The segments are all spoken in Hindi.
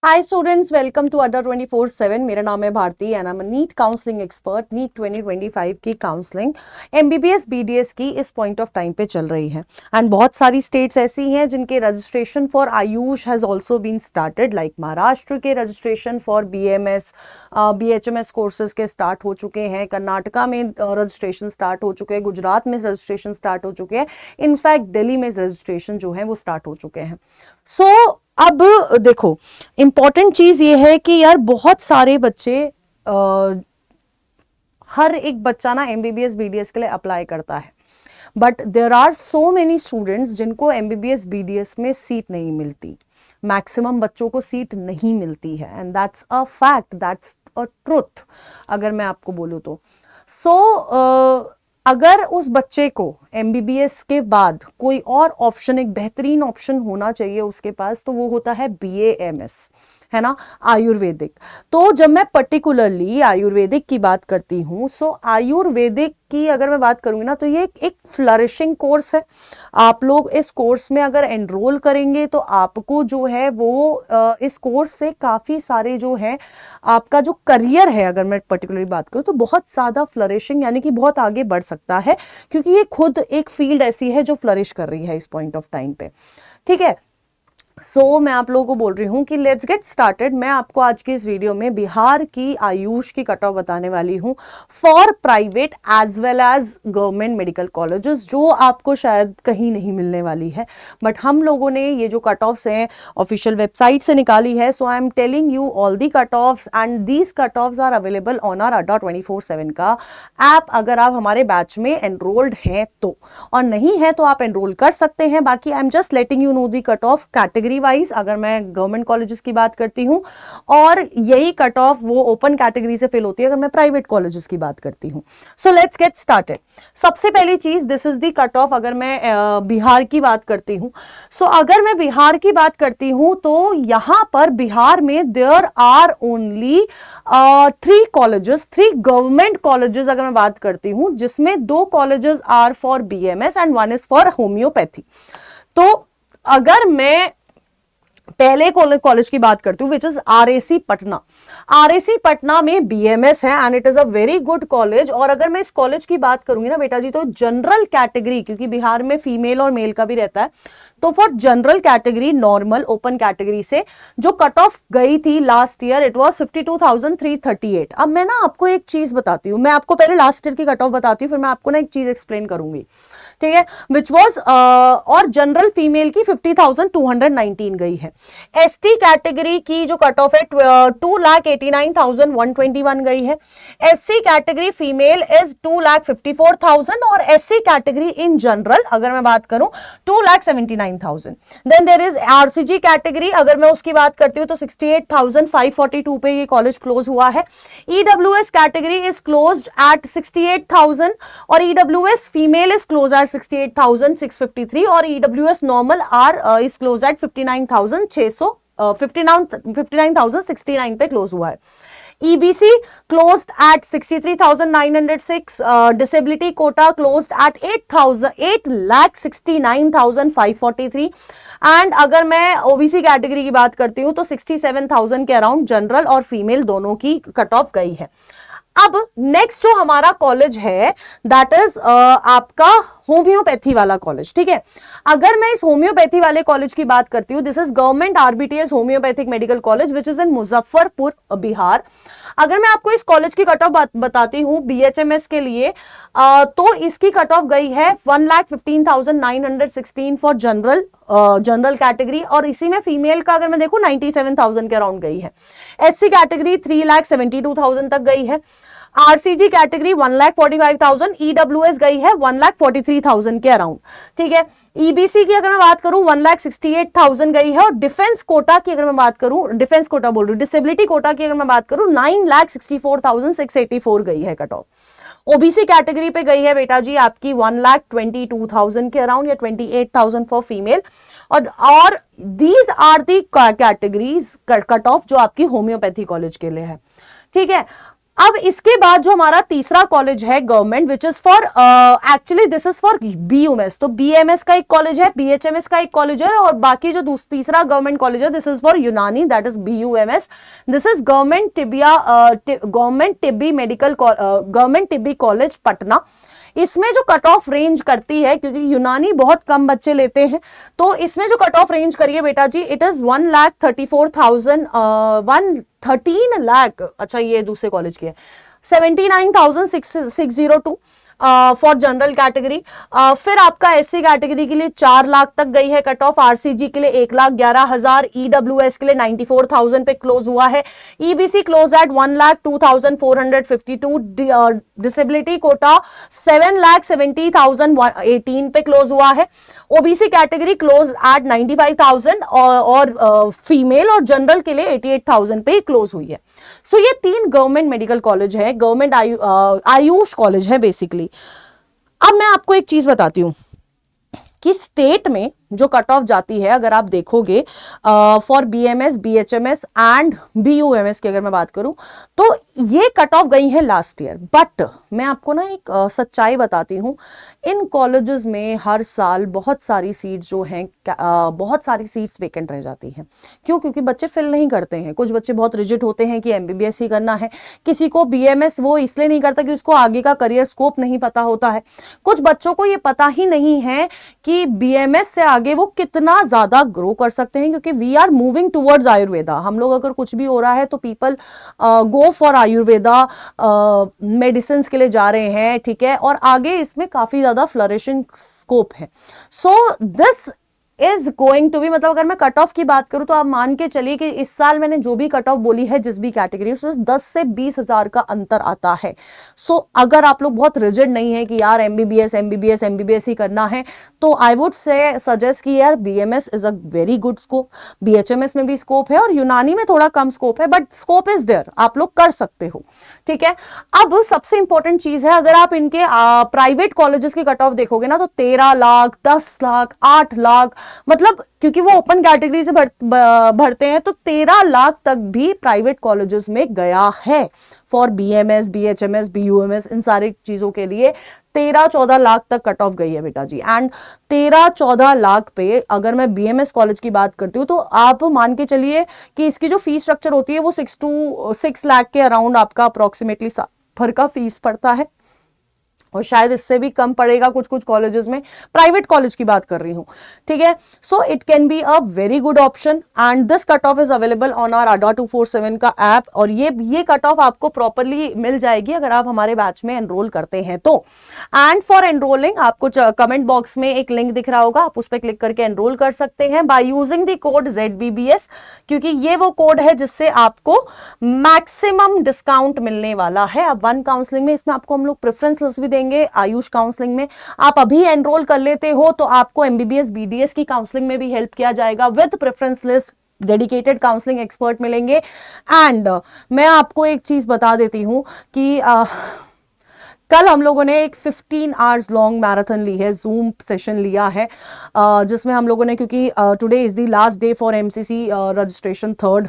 Hi students, welcome to Adda 24/7। मेरा नाम है Bharti and I am NEET counselling expert. NEET 2025 की काउंसलिंग MBBS BDS की इस पॉइंट ऑफ टाइम पे चल रही है एंड बहुत सारी स्टेट्स ऐसी हैं जिनके registration for AYUSH has also been started. Like Maharashtra के registration for BMS BHMS courses के स्टार्ट हो चुके हैं, कर्नाटका में रजिस्ट्रेशन स्टार्ट हो चुके हैं, गुजरात में रजिस्ट्रेशन स्टार्ट हो चुके हैं, इनफैक्ट दिल्ली में रजिस्ट्रेशन जो है वो स्टार्ट हो चुके हैं। सो अब देखो, इंपॉर्टेंट चीज ये है कि यार बहुत सारे बच्चे हर एक बच्चा ना MBBS BDS के लिए अप्लाई करता है, but there are so many students जिनको MBBS BDS में सीट नहीं मिलती। मैक्सिमम बच्चों को सीट नहीं मिलती है and that's a fact, that's a truth अगर मैं आपको बोलूँ तो। अगर उस बच्चे को MBBS के बाद कोई और ऑप्शन, एक बेहतरीन ऑप्शन होना चाहिए उसके पास, तो वो होता है BAMS, है ना, आयुर्वेदिक। तो जब मैं पर्टिकुलरली आयुर्वेदिक की बात करती हूँ, आयुर्वेदिक की अगर मैं बात करूँगी ना, तो ये एक फ्लरिशिंग कोर्स है। आप लोग इस कोर्स में अगर एनरोल करेंगे तो आपको जो है वो इस कोर्स से काफ़ी सारे जो है आपका जो करियर है, अगर मैं पर्टिकुलरली बात करूँ तो बहुत ज़्यादा फ्लरिशिंग यानी कि बहुत आगे बढ़ सकता है, क्योंकि ये खुद एक फील्ड ऐसी है जो फ्लरिश कर रही है इस पॉइंट ऑफ टाइम पे। ठीक है, मैं आप लोगों को बोल रही हूँ कि लेट्स गेट स्टार्टेड। मैं आपको आज की इस वीडियो में बिहार की आयुष की कट ऑफ बताने वाली हूँ for private as well as government medical colleges, जो आपको शायद कहीं नहीं मिलने वाली है, बट हम लोगों ने ये जो कट ऑफ्स हैं ऑफिशियल वेबसाइट से निकाली है। So I am telling you all the cut offs and these cut offs are available on our Adda 24/7 का ऐप, अगर आप हमारे बैच में एनरोल्ड हैं तो, और नहीं है तो आप एनरोल कर सकते हैं। बाकी I am just letting you know the cut off category wise, अगर मैं गवर्नमेंट कॉलेजेस की बात करती हूं, और यही कट ऑफ वो ओपन कैटेगरी से फिल होती है अगर मैं प्राइवेट कॉलेजेस की बात करती हूं। So let's get started. सबसे पहली चीज, this is the cut off अगर मैं बिहार की बात करती हूं। अगर मैं बिहार की बात करती हूं तो यहां पर बिहार में there are only 3 colleges, 3 government colleges अगर मैं बात करती हूं, जिसमें 2 colleges are for BMS and 1 is for homeopathy. तो अगर मैं पहले कॉलेज की बात करती हूँ which is RAC Patna. RAC Patna में BMS है and it is a very good college. और अगर मैं इस कॉलेज की बात करूंगी ना बेटा जी, तो जनरल कैटेगरी, क्योंकि बिहार में फीमेल और मेल का भी रहता है, तो for general category, normal open category से जो कट ऑफ गई थी लास्ट ईयर, इट वाज 52,338। अब मैं ना आपको एक चीज बताती हूँ, मैं आपको पहले लास्ट ईयर की कट ऑफ बताती हूँ, फिर मैं आपको ना एक चीज एक्सप्लेन करूंगी, ठीक है, विच वॉज और जनरल फीमेल की 50,219 गई है। ST कैटेगरी की जो कट ऑफ है 2,89,121 गई है। SC कैटेगरी फीमेल इज 2,54,000 और SC कैटेगरी इन जनरल अगर मैं बात करूं 2,79,000। Then there is RCG category, अगर मैं उसकी बात करती हूं तो 68,542 पे ये कॉलेज क्लोज हुआ है। EWS category is closed at 68,000 और EWS female is close at 68,653 और EWS normal are is close at 59,069 पे क्लोज हुआ है। EBC closed at 63,906, disability quota closed at 8,69,543 and अगर मैं OBC कैटेगरी की बात करती हूँ तो 67,000 के अराउंड जनरल और फीमेल दोनों की कट ऑफ गई है। अब नेक्स्ट जो हमारा कॉलेज है दैट इज आपका होम्योपैथी वाला कॉलेज, ठीक है। अगर मैं इस होम्योपैथी वाले कॉलेज की बात करती हूँ, this is government RBTS homeopathic medical college which is in Muzaffarpur Bihar. अगर मैं आपको इस कॉलेज की कट ऑफ बताती हूँ BHMS के लिए, तो इसकी कट ऑफ गई है 1,15,916 फॉर जनरल कैटेगरी, और इसी में फीमेल का अगर मैं देखूं 97,000 के अराउंड गई है। SC कैटेगरी 3,72,000 तक गई है। RCG कैटेगरी 1,45,000, EWS गई है 1,43,000 के अराउंड, ठीक है। EBC की अगर मैं बात करूं 1,68,000 गई है, और डिफेंस कोटा की अगर मैं बात करूं, डिफेंस कोटा बोल रही हूं, डिसेबिलिटी कोटा की अगर मैं बात करूं 9,64,684 गई है कट ऑफ। OBC कैटेगरी पे गई है बेटा जी आपकी 1,22,000 के अराउंड या 28,000 फॉर फीमेल, और these are the categories cut off जो आपकी होम्योपैथी कॉलेज के लिए है, ठीक है। अब इसके बाद जो हमारा तीसरा कॉलेज है government, which is for actually this is for BUMS, तो बीएमएस का एक कॉलेज है, बीएचएमएस का एक कॉलेज है, और बाकी जो तीसरा गवर्नमेंट कॉलेज है दिस इज फॉर यूनानी, that is BUMS. This is government Tibbi college Patna. इसमें जो कट ऑफ रेंज करती है, क्योंकि यूनानी बहुत कम बच्चे लेते हैं, तो इसमें जो कट ऑफ रेंज करिए बेटा जी, इट इज 1,34,000 लाख, अच्छा ये दूसरे कॉलेज की है, 79,602 फॉर जनरल कैटेगरी। फिर आपका एससी कैटेगरी के लिए 4 लाख तक गई है कट ऑफ, आरसीजी के लिए 1,11,000, ईडब्ल्यूएस के लिए 94,000 पे क्लोज हुआ है, EBC close at 1,02,452, disability quota 7,70,018 पे क्लोज हुआ है, ओबीसी कैटेगरी क्लोज एट 95,000 और फीमेल और जनरल के लिए 88,000 पे क्लोज हुई है। सो ये 3 गवर्नमेंट मेडिकल कॉलेज है, गवर्नमेंट आयुष कॉलेज है बेसिकली। अब मैं आपको एक चीज बताती हूं कि स्टेट में जो कट ऑफ जाती है, अगर आप देखोगे for BMS, BHMS and BUMS की अगर मैं बात करूं, तो ये कट ऑफ गई है लास्ट ईयर। बट मैं आपको ना एक सच्चाई बताती हूं, इन कॉलेजेस में हर साल बहुत सारी सीट्स जो हैं, बहुत सारी सीट्स वेकेंट रह जाती हैं। क्यों? क्योंकि बच्चे फिल नहीं करते हैं। कुछ बच्चे बहुत रिजिड होते हैं कि एमबीबीएस ही करना है, किसी को बीएमएस वो इसलिए नहीं करता कि उसको आगे का करियर स्कोप नहीं पता होता है, कुछ बच्चों को ये पता ही नहीं है कि बीएमएस से आगे वो कितना ज्यादा ग्रो कर सकते हैं, क्योंकि we are moving towards Ayurveda. हम लोग अगर कुछ भी हो रहा है तो people go for Ayurveda, medicine के लिए जा रहे हैं, ठीक है, और आगे इसमें काफी ज्यादा फ्लरिशिंग स्कोप है। So this is going to be, मतलब अगर मैं कट ऑफ की बात करूं तो आप मान के चलिए कि इस साल मैंने जो भी कट ऑफ बोली है जिस भी कैटेगरी, उसमें 10 से 20,000 का अंतर आता है। सो अगर आप लोग बहुत रिजिड नहीं है कि यार एमबीबीएस ही करना है, तो आई वुड से सजेस्ट कि यार BMS is a very good scope, BHMS में भी स्कोप है और यूनानी में थोड़ा कम स्कोप है, बट स्कोप इज देयर, आप लोग कर सकते हो, ठीक है। अब सबसे इंपॉर्टेंट चीज है, अगर आप इनके प्राइवेट कॉलेजेस की कट ऑफ देखोगे ना, तो 13 लाख, 10 लाख, 8 लाख, मतलब क्योंकि वो ओपन कैटेगरी से भरते हैं, तो 13 लाख तक भी प्राइवेट कॉलेजेस में गया है फॉर बीएमएस, बीएचएमएस, बीयूएमएस, इन सारी चीजों के लिए 13-14 लाख तक कट ऑफ गई है बेटा जी। एंड 13-14 लाख पे अगर मैं बीएमएस कॉलेज की बात करती हूँ, तो आप मान के चलिए कि इसकी जो फीस स्ट्रक्चर होती है वो 6 लाख के अराउंड आपका अप्रोक्सीमेटली भर का फीस पड़ता है, और शायद इससे भी कम पड़ेगा कुछ कुछ कॉलेजेस में, प्राइवेट कॉलेज की बात कर रही हूं, ठीक है। So it can be a very good option and this cut off is available on our ADA 247 का ऐप, और ये कट ऑफ आपको प्रॉपरली मिल जाएगी अगर आप हमारे बैच में एनरोल करते हैं तो। एंड फॉर एनरोलिंग आपको कमेंट बॉक्स में एक लिंक दिख रहा होगा, आप उस पर क्लिक करके एनरोल कर सकते हैं by using the code ZBBS, क्योंकि ये वो कोड है जिससे आपको मैक्सिमम डिस्काउंट मिलने वाला है। अब 1 काउंसलिंग में इसमें आपको हम लोग प्रेफरेंस लिस्ट भी देंगे आयुष काउंसलिंग में, आप अभी एनरोल कर लेते हो तो आपको एमबीबीएस बीडीएस की काउंसलिंग में भी हेल्प किया जाएगा with preference list, dedicated counselling expert मिलेंगे। एंड मैं आपको एक चीज बता देती हूं कि कल हम लोगों ने एक 15 आवर्स लॉन्ग मैराथन ली है, जूम सेशन लिया है, जिसमें हम लोगों ने, क्योंकि today is the last day for MCC registration, 3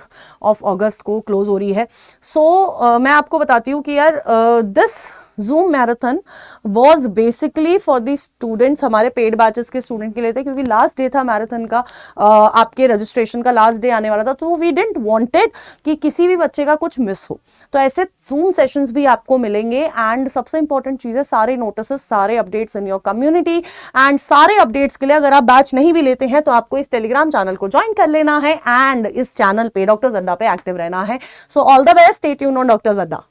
अगस्त को क्लोज हो रही है। सो मैं आपको बताती हूँ कि यार this Zoom marathon was basically for the students, हमारे पेड बैचेस के स्टूडेंट के लिए थे, क्योंकि लास्ट डे था मैराथन का, आपके रजिस्ट्रेशन का लास्ट डे आने वाला था, तो वी डिडंट वांटेड कि किसी भी बच्चे का कुछ मिस हो, तो ऐसे Zoom सेशंस भी आपको मिलेंगे। एंड सबसे इंपॉर्टेंट चीज़ है, सारे नोटिस, सारे updates in your community, and सारे अपडेट्स के लिए अगर आप बैच नहीं भी लेते हैं तो आपको इस टेलीग्राम चैनल को ज्वाइन कर लेना है एंड इस चैनल पे डॉक्टर जड्डा पे एक्टिव रहना है। So all the best, stay tuned on doctor Jeddah.